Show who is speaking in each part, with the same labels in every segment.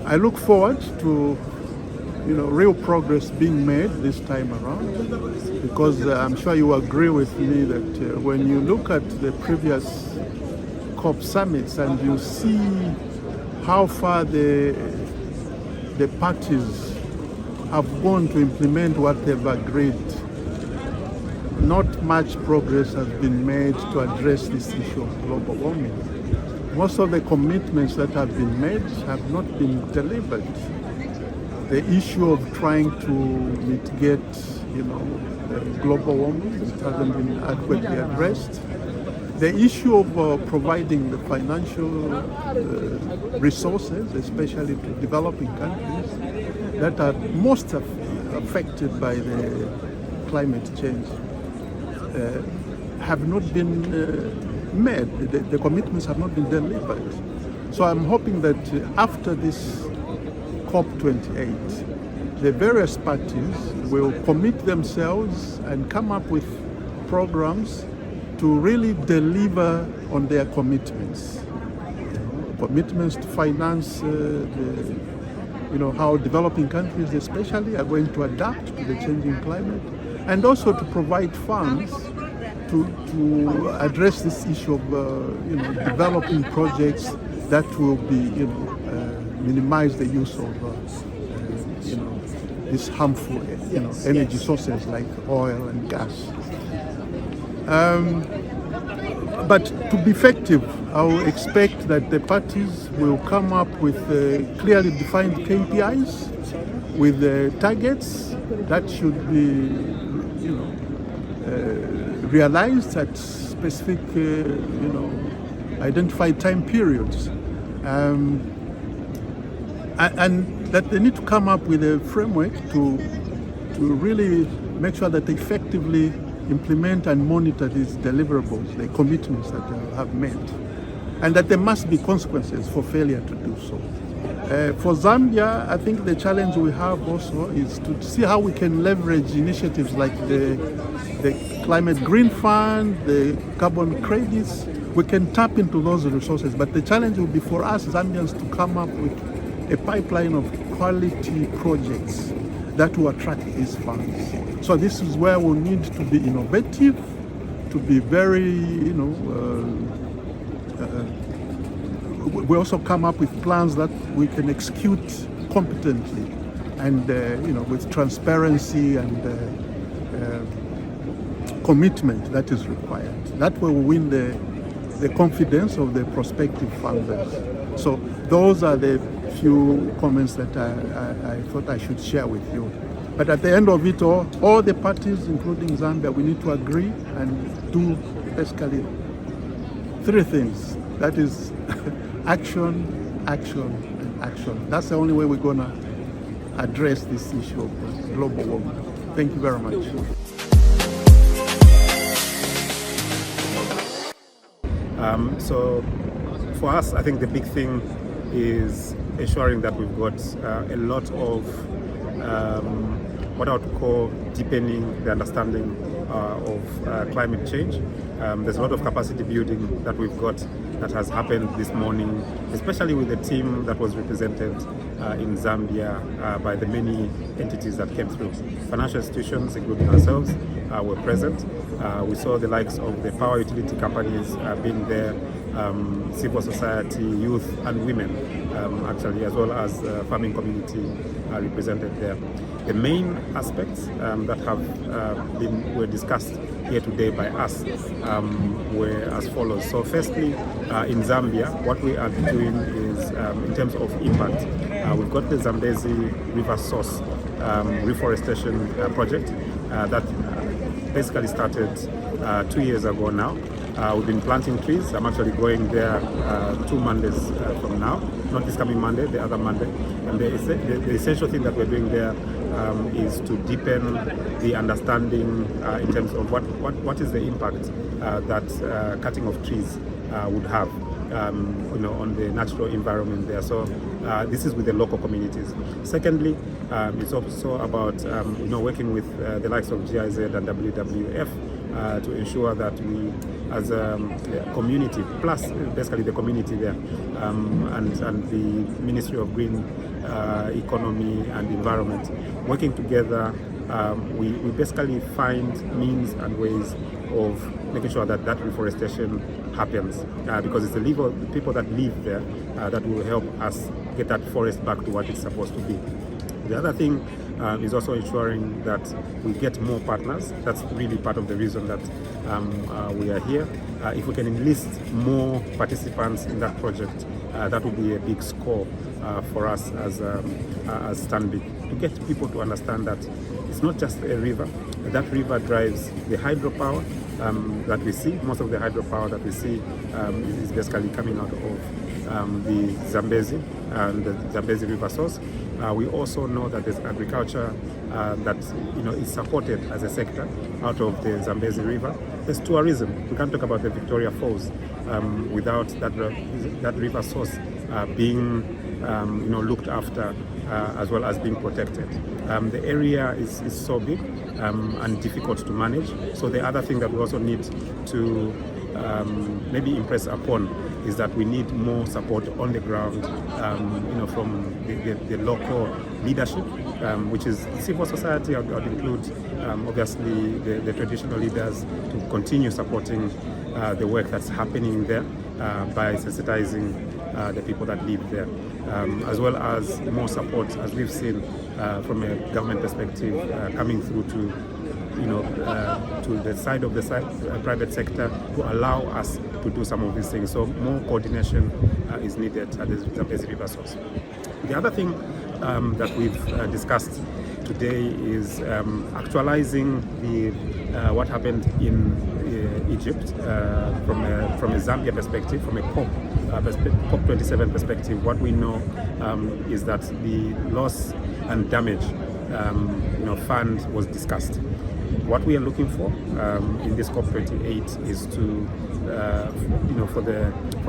Speaker 1: I look forward to real progress being made this time around, because I'm sure you agree with me that when you look at the previous COP summits and you see how far the parties have gone to implement what they've agreed, not much progress has been made to address this issue of global warming. Most of the commitments that have been made have not been delivered. The issue of trying to mitigate, global warming, it hasn't been adequately addressed. The issue of providing the financial resources, especially to developing countries that are most affected by the climate change, have not been made. The commitments have not been delivered. So I'm hoping that after this COP28, the various parties will commit themselves and come up with programs to really deliver on their commitments. Commitments to finance how developing countries especially are going to adapt to the changing climate, and also to provide funds to address this issue of developing projects that will be minimize the use of these harmful energy sources like oil and gas. But to be effective, I will expect that the parties will come up with clearly defined KPIs with targets that should be realized at specific identified time periods. And that they need to come up with a framework to really make sure that they effectively implement and monitor these deliverables, the commitments that they have made, and that there must be consequences for failure to do so. For Zambia, I think the challenge we have also is to see how we can leverage initiatives like the Climate Green Fund, the carbon credits. We can tap into those resources, but the challenge will be for us Zambians to come up with a pipeline of quality projects that will attract these funds. So this is where we'll need to be innovative, to be very, we also come up with plans that we can execute competently and, with transparency and commitment that is required. That will win the confidence of the prospective funders. So those are the few comments that I thought I should share with you. But at the end of it all the parties, including Zambia, we need to agree and do basically three things. That is action, action, and action. That's the only way we're going to address this issue of global warming. Thank you very much.
Speaker 2: So for us, I think the big thing is ensuring that we've got a lot of what I would call deepening the understanding of climate change. There's a lot of capacity building that we've got that has happened this morning, especially with the team that was represented in Zambia by the many entities that came through. Financial institutions, including ourselves, were present. We saw the likes of the power utility companies being there, civil society, youth and women, actually, as well as farming community represented there. The main aspects that were discussed here today by us were as follows. So firstly, in Zambia, what we are doing is, in terms of impact, we've got the Zambezi River Source reforestation project that basically started 2 years ago now. We've been planting trees. I'm actually going there 2 Mondays from now, not this coming Monday, the other Monday. And the essential thing that we're doing there is to deepen the understanding in terms of what is the impact that cutting of trees would have on the natural environment there. So this is with the local communities. Secondly, it's also about working with the likes of GIZ and WWF to ensure that we, as a community, plus basically the community there, and the Ministry of Green economy and environment. Working together, we basically find means and ways of making sure that reforestation happens, because it's the people that live there that will help us get that forest back to what it's supposed to be. The other thing is also ensuring that we get more partners. That's really part of the reason that we are here. If we can enlist more participants in that project, that will be a big score for us as Stanbic, to get people to understand that it's not just a river. That river drives the hydropower that we see. Most of the hydropower that we see is basically coming out of the Zambezi and the Zambezi river source. We also know that there's agriculture that is supported as a sector out of the Zambezi river. There's tourism. We can't talk about the Victoria Falls without that river source being looked after as well as being protected. The area is so big and difficult to manage. So the other thing that we also need to maybe impress upon is that we need more support on the ground, from the local leadership, which is civil society. I would include obviously the traditional leaders, to continue supporting the work that's happening there by sensitizing the people that live there, as well as more support, as we've seen from a government perspective, coming through to the side of the private sector to allow us to do some of these things. So more coordination is needed at the Zambezi river source. The other thing that we've discussed today is actualizing what happened in Egypt from a Zambia perspective, from a COP27 perspective. What we know is that the loss and damage fund was discussed. What we are looking for in this COP28 is to, for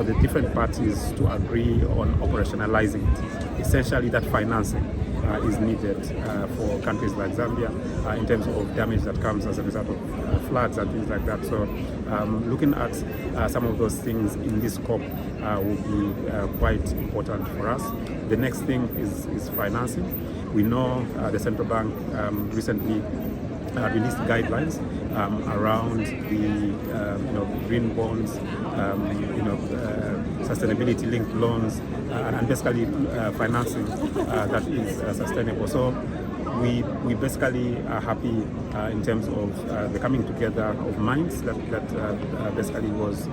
Speaker 2: the different parties to agree on operationalizing it. Essentially, that financing is needed for countries like Zambia in terms of damage that comes as a result of floods and things like that. So, looking at some of those things in this COP will be quite important for us. The next thing is financing. We know the central bank recently released guidelines around the green bonds, sustainability-linked loans, and basically financing that is sustainable. So we basically are happy in terms of the coming together of minds that basically was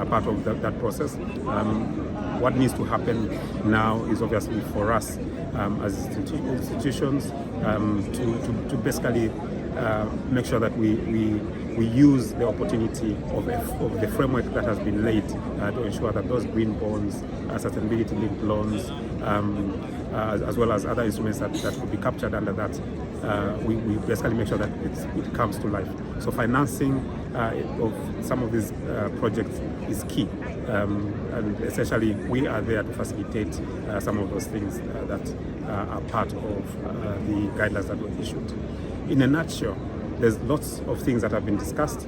Speaker 2: part of that process. What needs to happen now is obviously for us as institutions to basically make sure that we use the opportunity of the framework that has been laid to ensure that those green bonds, sustainability-linked loans, as well as other instruments that could be captured under that, we basically make sure that it comes to life. So financing of some of these projects is key, and essentially we are there to facilitate some of those things that are part of the guidelines that were issued. In a nutshell, there's lots of things that have been discussed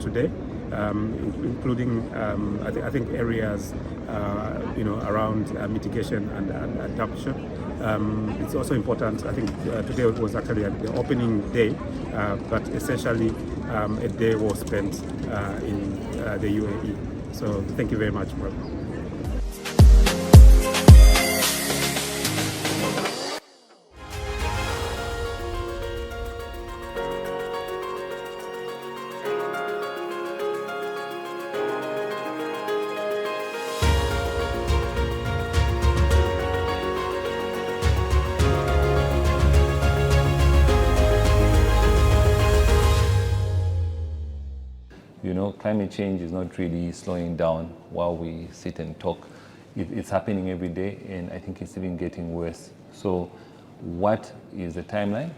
Speaker 2: today, including I think areas around mitigation and adaptation. It's also important. I think today was actually the opening day, but essentially a day was spent in the UAE. So thank you very much, bro.
Speaker 3: Climate change is not really slowing down while we sit and talk. It's happening every day, and I think it's even getting worse. So what is the timeline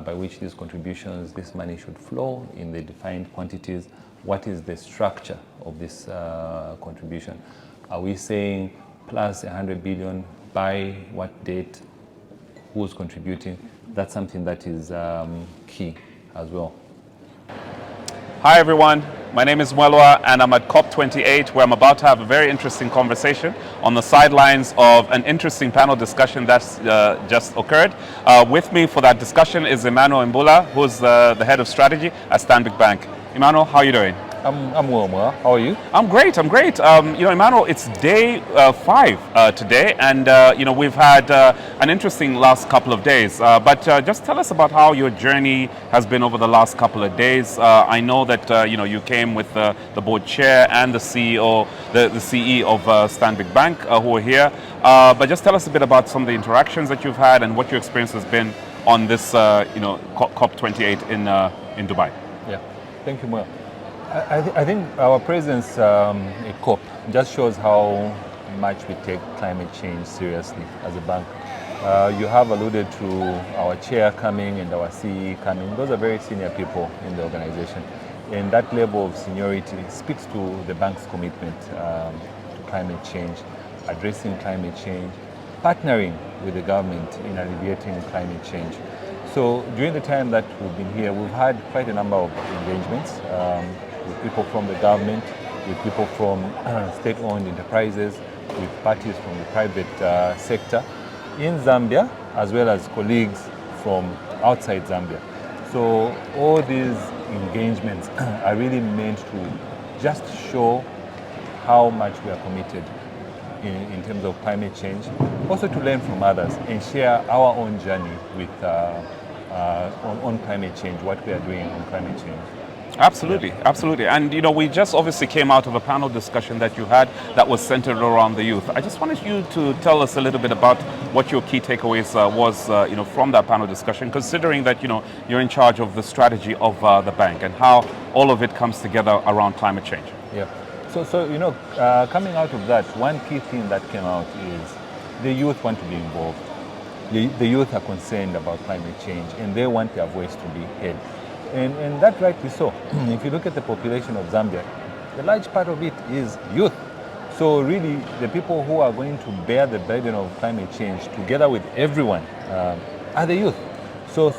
Speaker 3: by which these contributions, this money should flow in the defined quantities? What is the structure of this contribution? Are we saying plus 100 billion by what date? Who's contributing? That's something that is key as well.
Speaker 4: Hi everyone, my name is Mwelwa and I'm at COP28 where I'm about to have a very interesting conversation on the sidelines of an interesting panel discussion that's just occurred. With me for that discussion is Emmanuel Mbula, who's the head of strategy at Stanbic Bank. Emmanuel, how are you doing?
Speaker 3: I'm well, Moa. How are you?
Speaker 4: I'm great. Emmanuel, it's day 5 today, and we've had an interesting last couple of days. But just tell us about how your journey has been over the last couple of days. I know that you came with the board chair and the CEO, the CE of Stanbic Bank, who are here. But just tell us a bit about some of the interactions that you've had and what your experience has been on this, COP28 in Dubai.
Speaker 3: Yeah. Thank you, Moa. I think our presence at COP just shows how much we take climate change seriously as a bank. You have alluded to our chair coming and our CE coming. Those are very senior people in the organization. And that level of seniority speaks to the bank's commitment to climate change, addressing climate change, partnering with the government in alleviating climate change. So during the time that we've been here, we've had quite a number of engagements with people from the government, with people from state-owned enterprises, with parties from the private sector in Zambia, as well as colleagues from outside Zambia. So all these engagements are really meant to just show how much we are committed in terms of climate change, also to learn from others and share our own journey with on climate change, what we are doing on climate change.
Speaker 4: Absolutely,
Speaker 3: Yeah.
Speaker 4: absolutely. And we just obviously came out of a panel discussion that you had that was centered around the youth. I just wanted you to tell us a little bit about what your key takeaways was from that panel discussion, considering that you're in charge of the strategy of the bank and how all of it comes together around climate change.
Speaker 3: Yeah. So coming out of that, one key thing that came out is the youth want to be involved. The youth are concerned about climate change and they want their voice to be heard. And that rightly so. If you look at the population of Zambia, the large part of it is youth. So really, the people who are going to bear the burden of climate change together with everyone are the youth. So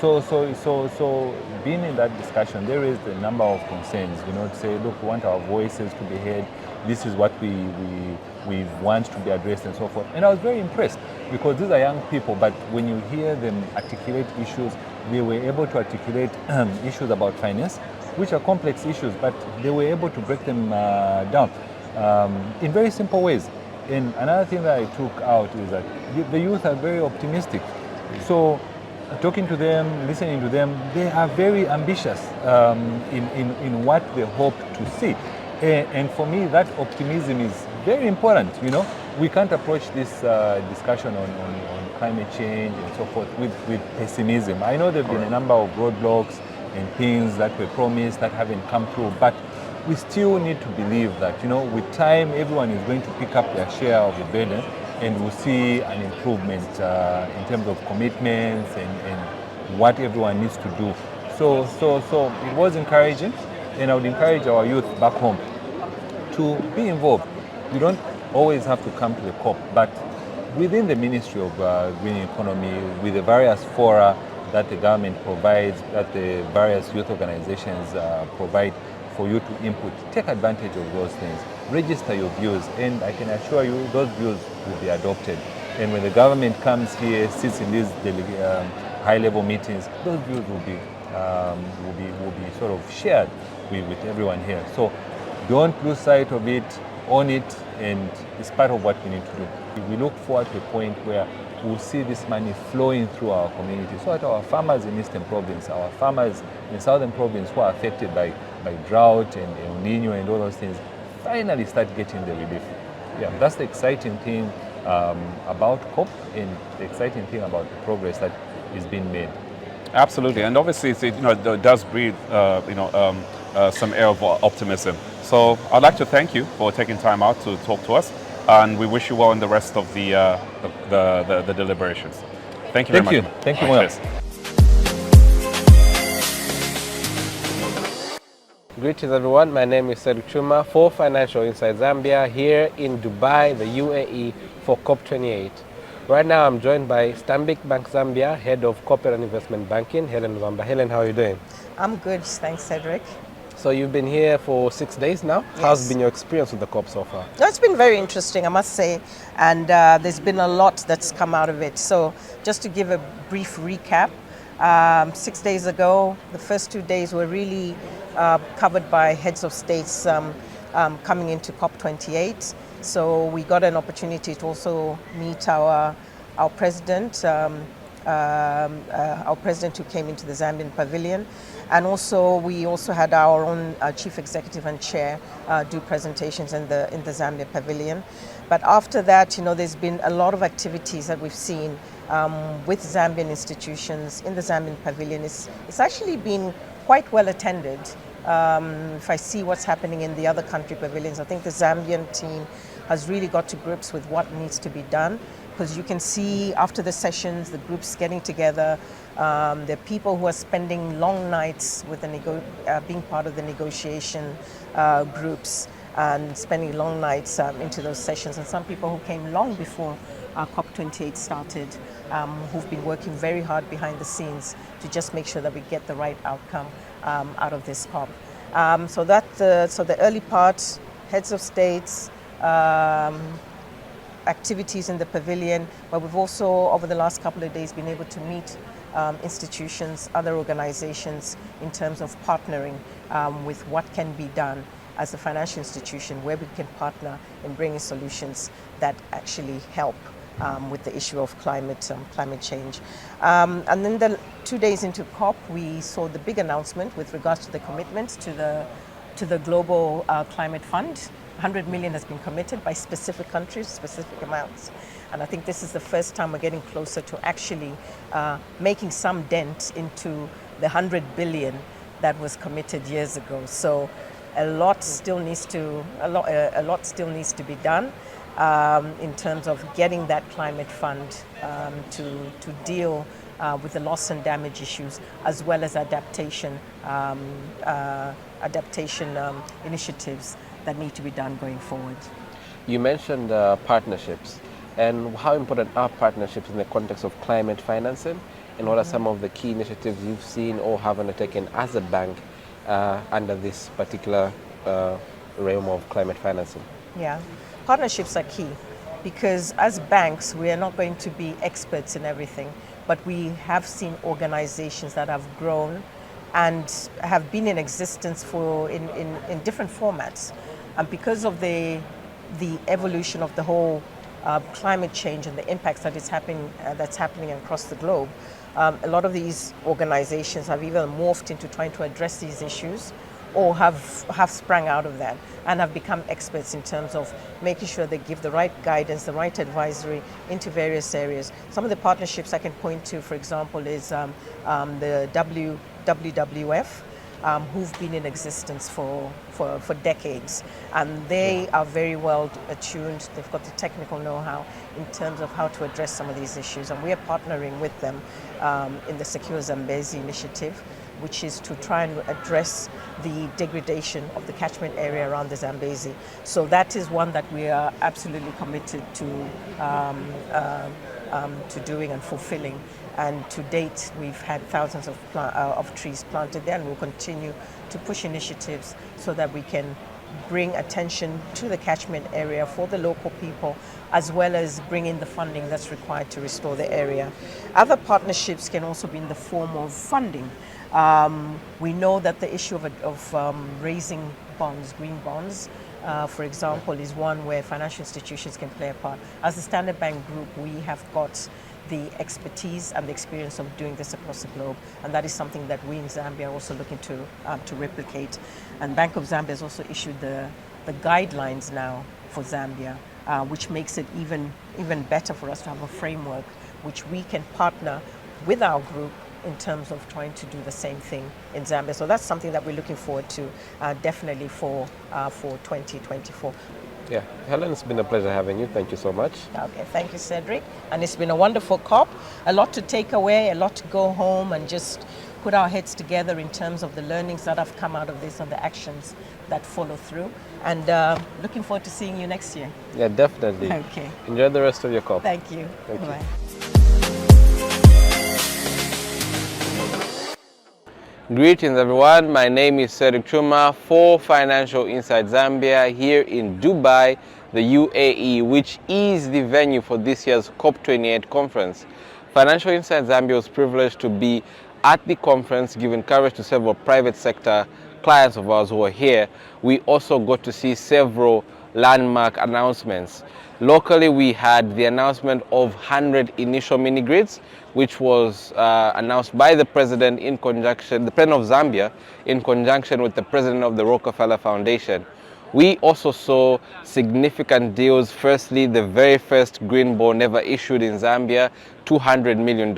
Speaker 3: being in that discussion, there is a number of concerns, to say, look, we want our voices to be heard. This is what we want to be addressed and so forth. And I was very impressed because these are young people, but when you hear them articulate issues, they were able to articulate issues about finance, which are complex issues, but they were able to break them down in very simple ways. And another thing that I took out is that the youth are very optimistic. So talking to them, listening to them, they are very ambitious in what they hope to see. And for me, that optimism is very important. We can't approach this discussion on climate change and so forth with pessimism. I know there have been a number of roadblocks and things that were promised that haven't come through, but we still need to believe that, with time, everyone is going to pick up their share of the burden and we'll see an improvement in terms of commitments and what everyone needs to do. So it was encouraging, and I would encourage our youth back home to be involved. You don't always have to come to the COP, but within the Ministry of Green Economy, with the various fora that the government provides, that the various youth organizations provide for you to input, take advantage of those things. Register your views, and I can assure you those views will be adopted. And when the government comes here, sits in these high-level meetings, those views will be sort of shared with everyone here. So don't lose sight of it, own it, and it's part of what we need to do. We look forward to a point where we'll see this money flowing through our community so that our farmers in Eastern Province, our farmers in Southern Province who are affected by drought and El Nino and all those things, finally start getting the relief. Yeah, that's the exciting thing about COP and the exciting thing about the progress that is being made.
Speaker 4: Absolutely, and obviously it does breathe some air of optimism. So I'd like to thank you for taking time out to talk to us, and we wish you well in the rest of the deliberations. Thank you very much.
Speaker 3: Thank you, Moya.
Speaker 5: Greetings everyone, my name is Cedric Chuma for Financial Inside Zambia here in Dubai, the UAE for COP28. Right now I'm joined by Stanbic Bank Zambia, Head of Corporate and Investment Banking, Helen Wamba. Helen, how are you doing?
Speaker 6: I'm good, thanks Cedric.
Speaker 5: So you've been here for 6 days now.
Speaker 6: Yes.
Speaker 5: How's been your experience with the COP so far?
Speaker 6: No, it's been very interesting, I must say, and there's been a lot that's come out of it. So just to give a brief recap, 6 days ago, the first 2 days were really covered by heads of states coming into COP28. So we got an opportunity to also meet our president, our president who came into the Zambian pavilion. And also, we also had our own chief executive and chair do presentations in the Zambia pavilion. But after that, there's been a lot of activities that we've seen with Zambian institutions in the Zambian pavilion. It's actually been quite well attended. If I see what's happening in the other country pavilions, I think the Zambian team has really got to grips with what needs to be done. Because you can see after the sessions, the groups getting together. There are people who are spending long nights with being part of the negotiation groups and spending long nights into those sessions. And some people who came long before COP28 started, who've been working very hard behind the scenes to just make sure that we get the right outcome out of this COP. So the early part, heads of states, activities in the pavilion, but we've also, over the last couple of days, been able to meet institutions, other organizations in terms of partnering with what can be done as a financial institution, where we can partner in bringing solutions that actually help with the issue of climate change. And then the 2 days into COP, we saw the big announcement with regards to the commitments to the Global Climate Fund. 100 million has been committed by specific countries, specific amounts. And I think this is the first time we're getting closer to actually making some dent into the 100 billion that was committed years ago. So a lot still needs to be done in terms of getting that climate fund to deal with the loss and damage issues, as well as adaptation initiatives that need to be done going forward.
Speaker 5: You mentioned partnerships, and how important are partnerships in the context of climate financing, and what are some of the key initiatives you've seen or have undertaken as a bank under this particular realm of climate financing?
Speaker 6: Yeah, partnerships are key, because as banks we are not going to be experts in everything, but we have seen organizations that have grown and have been in existence in different formats. And because of the evolution of the whole climate change and the impacts that that's happening across the globe, a lot of these organizations have either morphed into trying to address these issues, or have sprung out of that and have become experts in terms of making sure they give the right guidance, the right advisory into various areas. Some of the partnerships I can point to, for example, is the WWF, who've been in existence for decades, and they are very well attuned. They've got the technical know-how in terms of how to address some of these issues, and we are partnering with them in the Secure Zambezi initiative, which is to try and address the degradation of the catchment area around the Zambezi. So that is one that we are absolutely committed to doing and fulfilling. And to date, we've had thousands of trees planted there, and we'll continue to push initiatives so that we can bring attention to the catchment area for the local people, as well as bring in the funding that's required to restore the area. Other partnerships can also be in the form of funding. We know that the issue of raising bonds, green bonds, for example, is one where financial institutions can play a part. As the Standard Bank Group, we have got the expertise and the experience of doing this across the globe, and that is something that we in Zambia are also looking to replicate. And Bank of Zambia has also issued the guidelines now for Zambia, which makes it even better for us to have a framework which we can partner with our group in terms of trying to do the same thing in Zambia. So that's something that we're looking forward to definitely for 2024.
Speaker 5: Yeah, Helen, it's been a pleasure having you. Thank you so much.
Speaker 6: Okay, thank you, Cedric. And it's been a wonderful COP, a lot to take away, a lot to go home and just put our heads together in terms of the learnings that have come out of this and the actions that follow through. And looking forward to seeing you next year.
Speaker 5: Yeah, definitely.
Speaker 6: Okay.
Speaker 5: Enjoy the rest of your COP.
Speaker 6: Thank you.
Speaker 5: Thank you.
Speaker 6: Bye.
Speaker 5: Greetings everyone, my name is Cedric Chuma for Financial Insight Zambia here in Dubai, the UAE, which is the venue for this year's COP28 conference. Financial Insight Zambia was privileged to be at the conference, giving coverage to several private sector clients of ours who are here. We also got to see several landmark announcements. Locally, we had the announcement of 100 initial mini grids, which was announced by the president in conjunction, the president of Zambia, in conjunction with the president of the Rockefeller Foundation. We also saw significant deals. Firstly, the very first green bond ever issued in Zambia, $200 million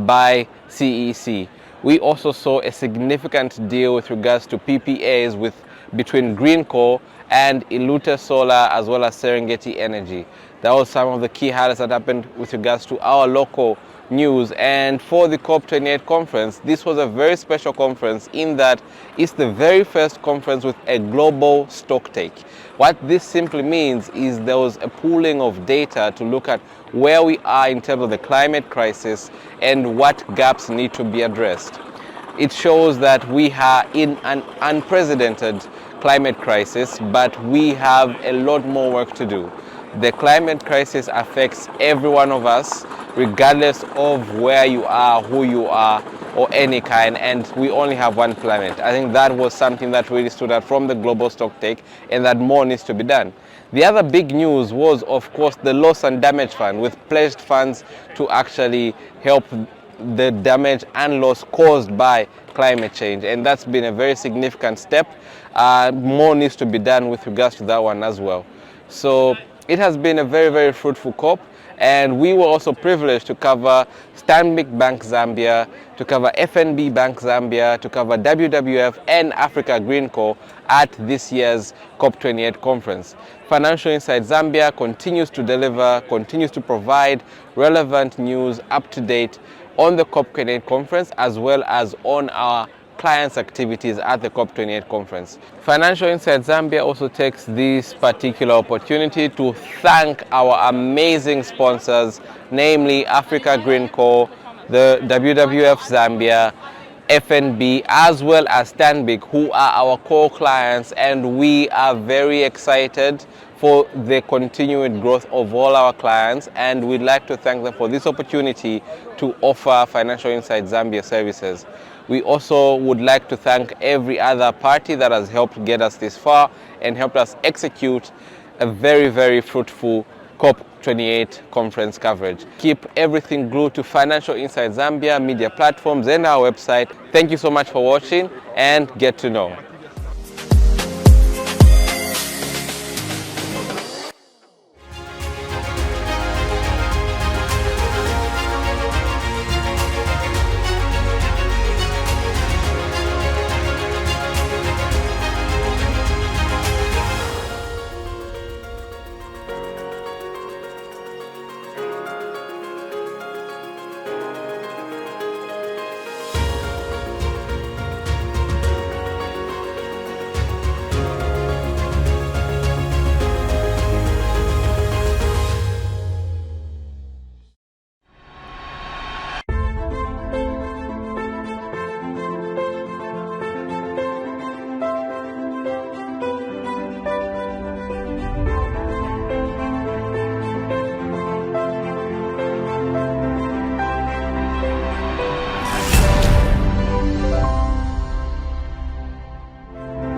Speaker 5: by CEC. We also saw a significant deal with regards to PPAs between Greencore and Ilute Solar as well as Serengeti Energy. That was some of the key highlights that happened with regards to our local news. And for the COP28 conference, this was a very special conference in that it's the very first conference with a global stock take. What this simply means is there was a pooling of data to look at where we are in terms of the climate crisis and what gaps need to be addressed. It shows that we are in an unprecedented climate crisis, but we have a lot more work to do. The climate crisis affects every one of us, regardless of where you are, who you are, or any kind, and we only have one planet. I think that was something that really stood out from the global stock take, and that more needs to be done. The other big news was, of course, the loss and damage fund, with pledged funds to actually help the damage and loss caused by climate change, and that's been a very significant step. More needs to be done with regards to that one as well. So it has been a very, very fruitful COP, and we were also privileged to cover Stanbic Bank Zambia, to cover FNB Bank Zambia, to cover WWF and Africa Green Co at this year's COP28 conference. Financial Insight Zambia continues to deliver, continues to provide relevant news up to date on the COP28 conference as well as on our clients' activities at the COP28 conference. Financial Insight Zambia also takes this particular opportunity to thank our amazing sponsors, namely Africa Green Co, the WWF Zambia, FNB, as well as Stanbic, who are our core clients, and we are very excited for the continued growth of all our clients, and we'd like to thank them for this opportunity to offer Financial Insight Zambia services. We also would like to thank every other party that has helped get us this far and helped us execute a very, very fruitful COP28 conference coverage. Keep everything glued to Financial Insight Zambia media platforms and our website. Thank you so much for watching, and get to know.